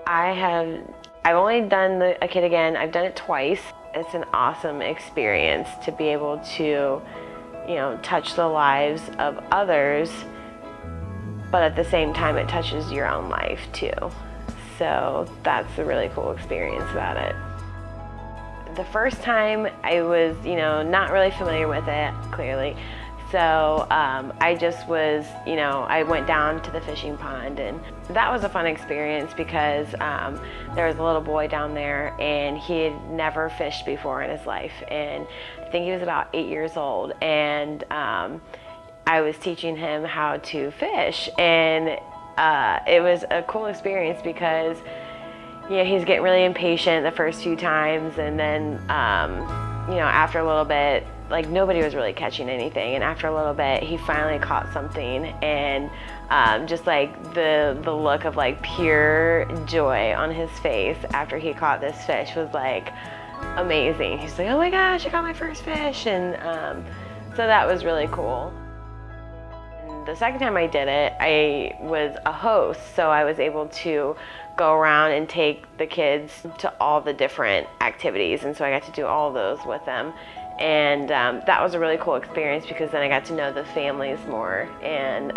I've only done a kid again. I've done it twice. It's an awesome experience to be able to, touch the lives of others, but at the same time it touches your own life too. So that's a really cool experience about it. The first time I was, not really familiar with it, clearly. So I just was, I went down to the fishing pond, and that was a fun experience because there was a little boy down there and he had never fished before in his life, and I think he was about 8 years old, and I was teaching him how to fish, and it was a cool experience because he's getting really impatient the first few times, and then after a little bit, like, nobody was really catching anything, and after a little bit he finally caught something, and just like the look of like pure joy on his face after he caught this fish was like amazing. He's like, oh my gosh, I got my first fish, and so that was really cool. The second time I did it, I was a host, so I was able to go around and take the kids to all the different activities, and so I got to do all those with them. And that was a really cool experience because then I got to know the families more, and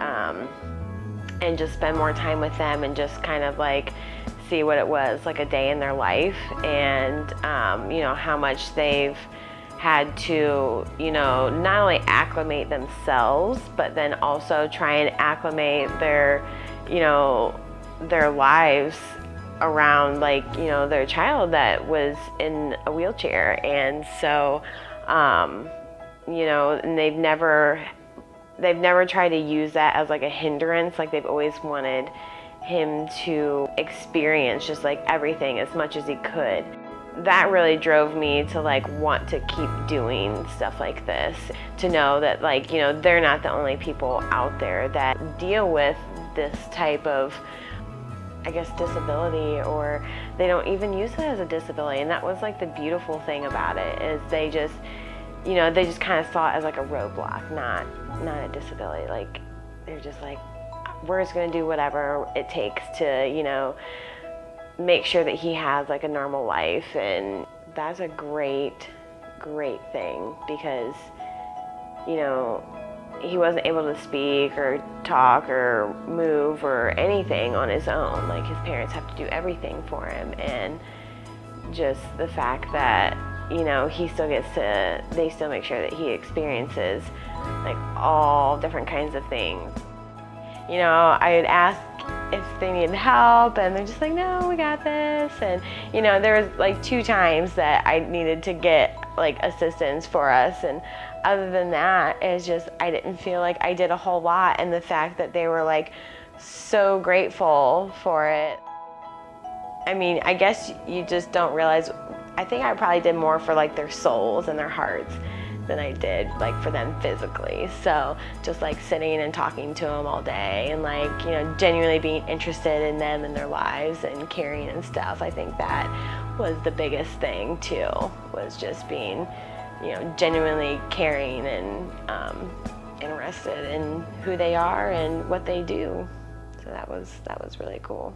just spend more time with them and just kind of like see what it was like a day in their life, and how much they've had to, not only acclimate themselves, but then also try and acclimate their lives around, like, their child that was in a wheelchair. And so, and they've never tried to use that as like a hindrance. Like, they've always wanted him to experience just like everything as much as he could. That really drove me to like want to keep doing stuff like this, to know that, like, they're not the only people out there that deal with this type of, I guess, disability, or they don't even use it as a disability. And that was like the beautiful thing about it, is they just kind of saw it as like a roadblock, not a disability. Like, they're just like, we're just gonna do whatever it takes to, make sure that he has like a normal life. And that's a great thing, because he wasn't able to speak or talk or move or anything on his own. Like, his parents have to do everything for him, and just the fact that he still they still make sure that he experiences like all different kinds of things. I would ask if they needed help, and they're just like, no, we got this. And there was like 2 times that I needed to get like assistance for us, and other than that, it's just, I didn't feel like I did a whole lot. And the fact that they were like so grateful for it, I mean, I guess you just don't realize. I think I probably did more for like their souls and their hearts than I did like for them physically. So just like sitting and talking to them all day, and like, genuinely being interested in them and their lives and caring and stuff. I think that was the biggest thing too, was just being, genuinely caring and interested in who they are and what they do. So that was really cool.